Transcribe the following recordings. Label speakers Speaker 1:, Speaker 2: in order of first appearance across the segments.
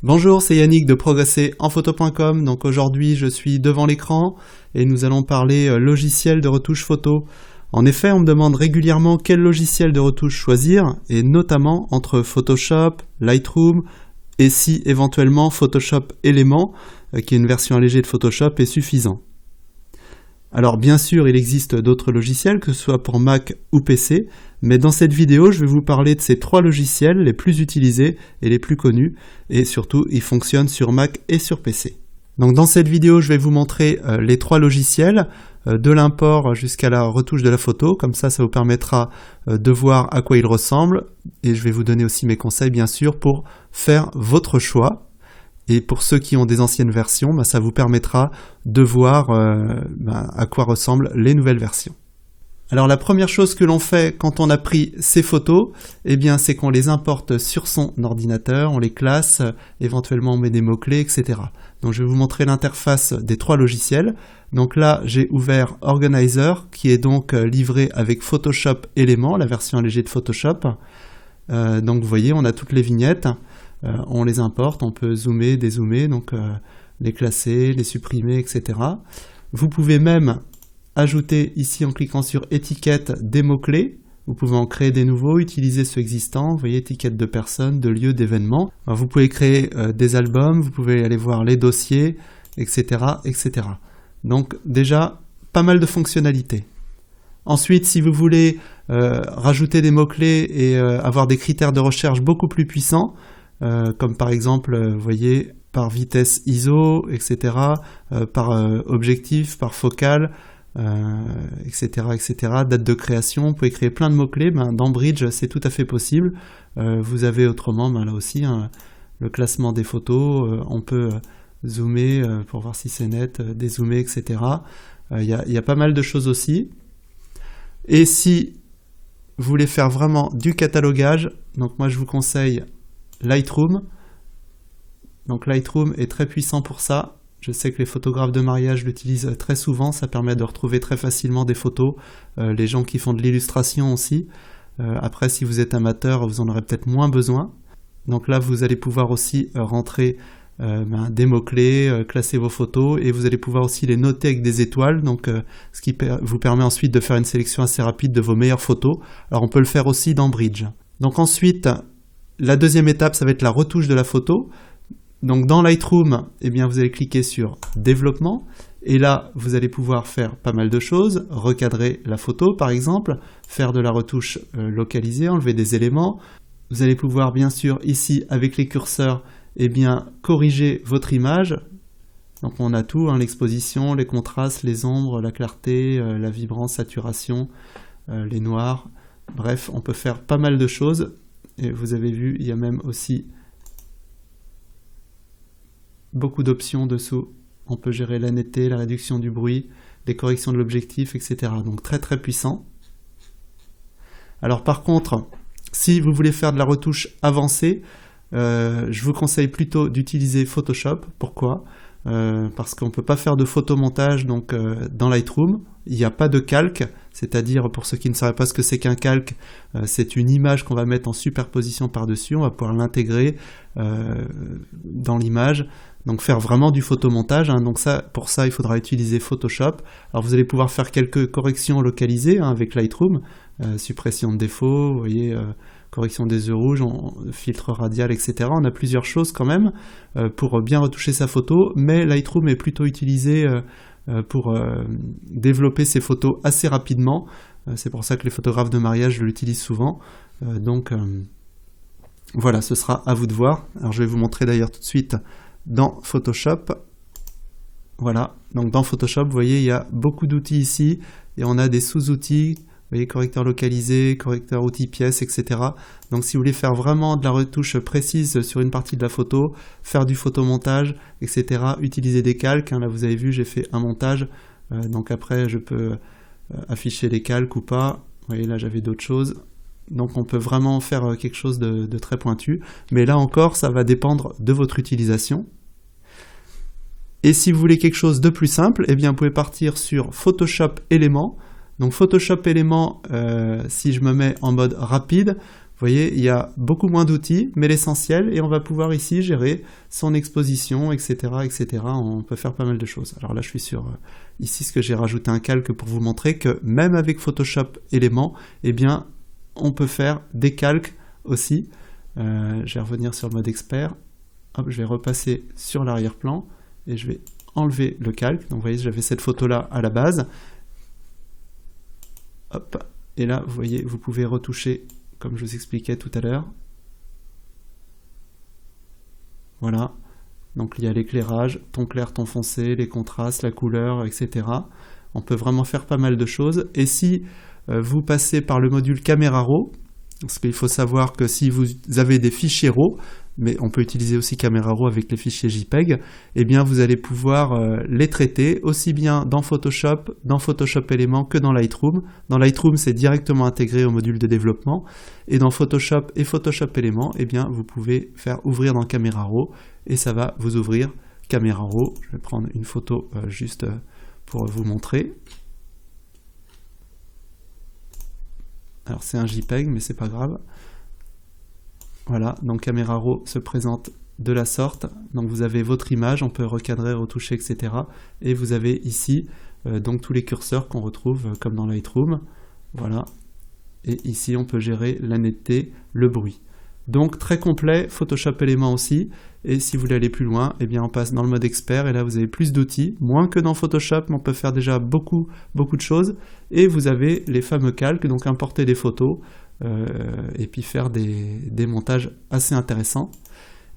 Speaker 1: Bonjour, c'est Yannick de progresserenphoto.com. Donc aujourd'hui, je suis devant l'écran et nous allons parler logiciel de retouche photo. En effet, on me demande régulièrement quel logiciel de retouche choisir, et notamment entre Photoshop, Lightroom et si éventuellement Photoshop Element, qui est une version allégée de Photoshop, est suffisant. Alors bien sûr, il existe d'autres logiciels, que ce soit pour Mac ou PC, mais dans cette vidéo, je vais vous parler de ces 3 logiciels les plus utilisés et les plus connus, et surtout, ils fonctionnent sur Mac et sur PC. Donc dans cette vidéo, je vais vous montrer les 3 logiciels, de l'import jusqu'à la retouche de la photo, comme ça vous permettra de voir à quoi ils ressemblent, et je vais vous donner aussi mes conseils bien sûr pour faire votre choix. Et pour ceux qui ont des anciennes versions, ça vous permettra de voir à quoi ressemblent les nouvelles versions. Alors la première chose que l'on fait quand on a pris ces photos, c'est qu'on les importe sur son ordinateur, on les classe, éventuellement on met des mots-clés, etc. Donc je vais vous montrer l'interface des 3 logiciels. Donc là j'ai ouvert Organizer, qui est donc livré avec Photoshop Element, la version allégée de Photoshop. Donc vous voyez, on a toutes les vignettes. On les importe, on peut zoomer, dézoomer, donc les classer, les supprimer, etc. Vous pouvez même ajouter ici en cliquant sur étiquette des mots-clés. Vous pouvez en créer des nouveaux, utiliser ceux existants, vous voyez, étiquette de personnes, de lieux, d'événements. Vous pouvez créer des albums, vous pouvez aller voir les dossiers, etc., etc. Donc déjà, pas mal de fonctionnalités. Ensuite, si vous voulez rajouter des mots-clés et avoir des critères de recherche beaucoup plus puissants, comme par exemple, vous voyez, par vitesse ISO, etc., par objectif, par focale, etc., etc., date de création, vous pouvez créer plein de mots-clés. Dans Bridge, c'est tout à fait possible. Vous avez autrement, là aussi, le classement des photos, on peut zoomer pour voir si c'est net, dézoomer, etc. Il y a pas mal de choses aussi. Et si vous voulez faire vraiment du catalogage, donc moi je vous conseille Lightroom. Donc Lightroom est très puissant pour ça. Je sais que les photographes de mariage l'utilisent très souvent, ça permet de retrouver très facilement des photos. Les gens qui font de l'illustration aussi. Après, si vous êtes amateur, vous en aurez peut-être moins besoin. Donc là, vous allez pouvoir aussi rentrer des mots-clés, classer vos photos, et vous allez pouvoir aussi les noter avec des étoiles, donc ce qui vous permet ensuite de faire une sélection assez rapide de vos meilleures photos. Alors on peut le faire aussi dans Bridge. Donc ensuite, la deuxième étape, ça va être la retouche de la photo. Donc dans Lightroom, vous allez cliquer sur Développement, et là vous allez pouvoir faire pas mal de choses, recadrer la photo par exemple, faire de la retouche localisée, enlever des éléments. Vous allez pouvoir bien sûr ici avec les curseurs corriger votre image. Donc on a tout, l'exposition, les contrastes, les ombres, la clarté, la vibrance, saturation, les noirs. Bref, on peut faire pas mal de choses. Et vous avez vu, il y a même aussi beaucoup d'options dessous. On peut gérer la netteté, la réduction du bruit, les corrections de l'objectif, etc. Donc très très puissant. Alors par contre, si vous voulez faire de la retouche avancée, je vous conseille plutôt d'utiliser Photoshop. Pourquoi ? Parce qu'on ne peut pas faire de photomontage dans Lightroom. Il n'y a pas de calque, c'est-à-dire, pour ceux qui ne sauraient pas ce que c'est qu'un calque, c'est une image qu'on va mettre en superposition par-dessus, on va pouvoir l'intégrer dans l'image, donc faire vraiment du photomontage. Donc pour ça, il faudra utiliser Photoshop. Alors vous allez pouvoir faire quelques corrections localisées avec Lightroom, suppression de défauts, vous voyez, correction des œufs rouges, filtre radial, etc. On a plusieurs choses quand même pour bien retoucher sa photo, mais Lightroom est plutôt utilisé pour développer ses photos assez rapidement. C'est pour ça que les photographes de mariage l'utilisent souvent. Voilà, ce sera à vous de voir. Alors je vais vous montrer d'ailleurs tout de suite dans Photoshop. Voilà, donc dans Photoshop, vous voyez, il y a beaucoup d'outils ici, et on a des sous-outils. Vous voyez, correcteur localisé, correcteur outil pièce, etc. Donc si vous voulez faire vraiment de la retouche précise sur une partie de la photo, faire du photomontage, etc., utiliser des calques. Là vous avez vu, j'ai fait un montage, donc après je peux afficher les calques ou pas. Vous voyez, là j'avais d'autres choses. Donc on peut vraiment faire quelque chose de très pointu. Mais là encore, ça va dépendre de votre utilisation. Et si vous voulez quelque chose de plus simple, vous pouvez partir sur Photoshop Element. Donc Photoshop Element, si je me mets en mode rapide, Vous voyez, il y a beaucoup moins d'outils, mais l'essentiel, et on va pouvoir ici gérer son exposition, etc., etc. On peut faire pas mal de choses. Alors là, je suis sur ici ce que j'ai rajouté un calque pour vous montrer que même avec Photoshop Éléments, eh bien, on peut faire des calques aussi. Je vais revenir sur le mode expert. Hop, je vais repasser sur l'arrière-plan et je vais enlever le calque. Donc vous voyez, j'avais cette photo-là à la base. Hop, et là, vous voyez, vous pouvez retoucher comme je vous expliquais tout à l'heure. Voilà, donc il y a l'éclairage, ton clair, ton foncé, les contrastes, la couleur, etc. On peut vraiment faire pas mal de choses. Et si vous passez par le module Camera Raw, parce qu'il faut savoir que si vous avez des fichiers RAW, mais on peut utiliser aussi Camera Raw avec les fichiers JPEG, eh bien vous allez pouvoir les traiter aussi bien dans Photoshop Éléments que dans Lightroom. Dans Lightroom, c'est directement intégré au module de développement, et dans Photoshop et Photoshop Éléments, eh bien vous pouvez faire ouvrir dans Camera Raw, et ça va vous ouvrir Camera Raw. Je vais prendre une photo juste pour vous montrer. Alors c'est un JPEG, mais c'est pas grave. Voilà, donc Camera Raw se présente de la sorte. Donc vous avez votre image, on peut recadrer, retoucher, etc. Et vous avez ici donc tous les curseurs qu'on retrouve comme dans Lightroom. Voilà. Et ici on peut gérer la netteté, le bruit. Donc très complet, Photoshop Éléments aussi. Et si vous voulez aller plus loin, eh bien on passe dans le mode expert et là vous avez plus d'outils, moins que dans Photoshop, mais on peut faire déjà beaucoup de choses. Et vous avez les fameux calques, donc importer des photos et puis faire des montages assez intéressants.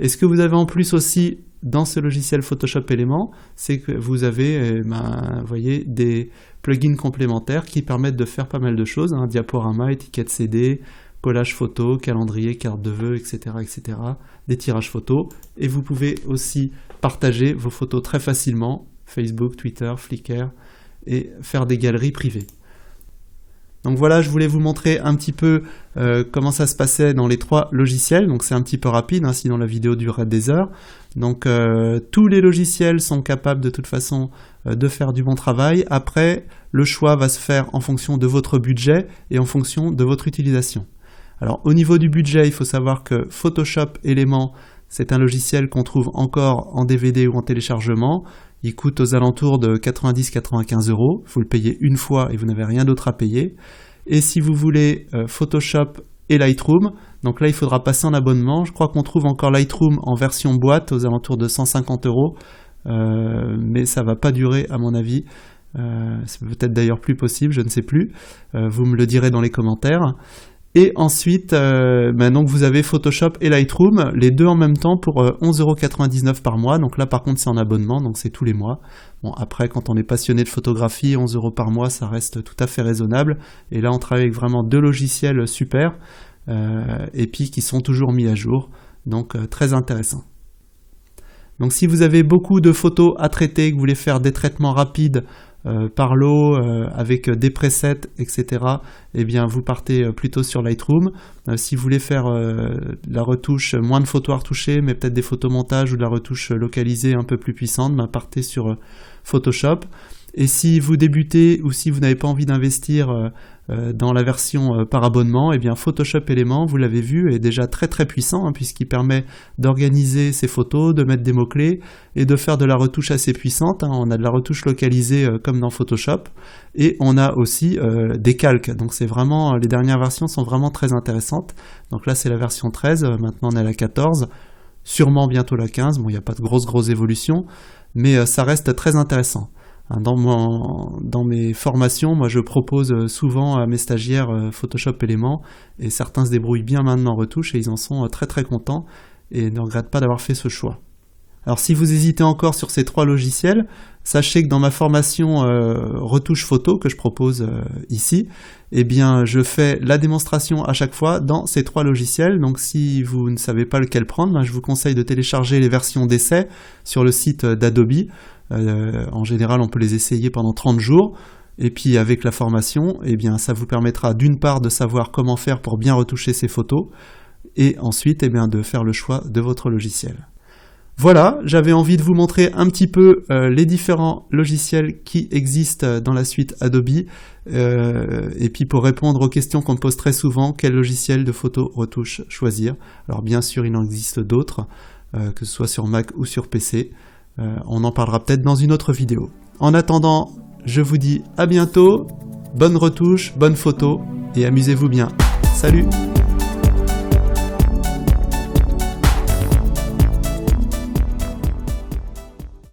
Speaker 1: Et ce que vous avez en plus aussi dans ce logiciel Photoshop Éléments, c'est que vous avez vous voyez, des plugins complémentaires qui permettent de faire pas mal de choses, hein, diaporama, étiquette CD, collage photo, calendrier, carte de vœux, etc., etc., des tirages photos. Et vous pouvez aussi partager vos photos très facilement, Facebook, Twitter, Flickr, et faire des galeries privées. Donc voilà, je voulais vous montrer un petit peu comment ça se passait dans les trois logiciels. Donc c'est un petit peu rapide, hein, sinon la vidéo durerait des heures. Donc tous les logiciels sont capables de toute façon de faire du bon travail. Après, le choix va se faire en fonction de votre budget et en fonction de votre utilisation. Alors au niveau du budget, il faut savoir que Photoshop Éléments, c'est un logiciel qu'on trouve encore en DVD ou en téléchargement. Il coûte aux alentours de 90-95 €. Il faut le payer une fois et vous n'avez rien d'autre à payer. Et si vous voulez Photoshop et Lightroom, donc là il faudra passer en abonnement. Je crois qu'on trouve encore Lightroom en version boîte aux alentours de 150 €. Mais ça ne va pas durer à mon avis. C'est peut-être d'ailleurs plus possible, je ne sais plus. Vous me le direz dans les commentaires. Et ensuite, donc vous avez Photoshop et Lightroom, les deux en même temps pour 11,99 € par mois. Donc là par contre c'est en abonnement, donc c'est tous les mois. Bon après quand on est passionné de photographie, 11 € par mois ça reste tout à fait raisonnable. Et là on travaille avec vraiment deux logiciels super et puis qui sont toujours mis à jour. Donc très intéressant. Donc si vous avez beaucoup de photos à traiter, que vous voulez faire des traitements rapides, par lot, avec des presets, etc., eh bien vous partez plutôt sur Lightroom. Si vous voulez faire la retouche, moins de photos à retoucher, mais peut-être des photomontages ou de la retouche localisée un peu plus puissante, partez sur Photoshop. Et si vous débutez ou si vous n'avez pas envie d'investir dans la version par abonnement, eh bien Photoshop Éléments, vous l'avez vu, est déjà très puissant, hein, puisqu'il permet d'organiser ses photos, de mettre des mots-clés et de faire de la retouche assez puissante. Hein. On a de la retouche localisée comme dans Photoshop et on a aussi des calques. Donc c'est vraiment, les dernières versions sont vraiment très intéressantes. Donc là c'est la version 13, maintenant on est à la 14, sûrement bientôt la 15. Bon, il n'y a pas de grosses évolutions, mais ça reste très intéressant. Dans mes formations, moi je propose souvent à mes stagiaires Photoshop Éléments et certains se débrouillent bien maintenant en retouche et ils en sont très contents et ne regrettent pas d'avoir fait ce choix. Alors si vous hésitez encore sur ces trois logiciels, sachez que dans ma formation retouche photo que je propose ici, eh bien je fais la démonstration à chaque fois dans ces trois logiciels. Donc si vous ne savez pas lequel prendre, je vous conseille de télécharger les versions d'essai sur le site d'Adobe. En général, on peut les essayer pendant 30 jours. Et puis avec la formation, eh bien, ça vous permettra d'une part de savoir comment faire pour bien retoucher ces photos et ensuite de faire le choix de votre logiciel. Voilà, j'avais envie de vous montrer un petit peu les différents logiciels qui existent dans la suite Adobe. Et puis pour répondre aux questions qu'on me pose très souvent, quel logiciel de photo retouche choisir? Alors bien sûr, il en existe d'autres, que ce soit sur Mac ou sur PC. On en parlera peut-être dans une autre vidéo. En attendant, je vous dis à bientôt, bonne retouche, bonne photo et amusez-vous bien. Salut!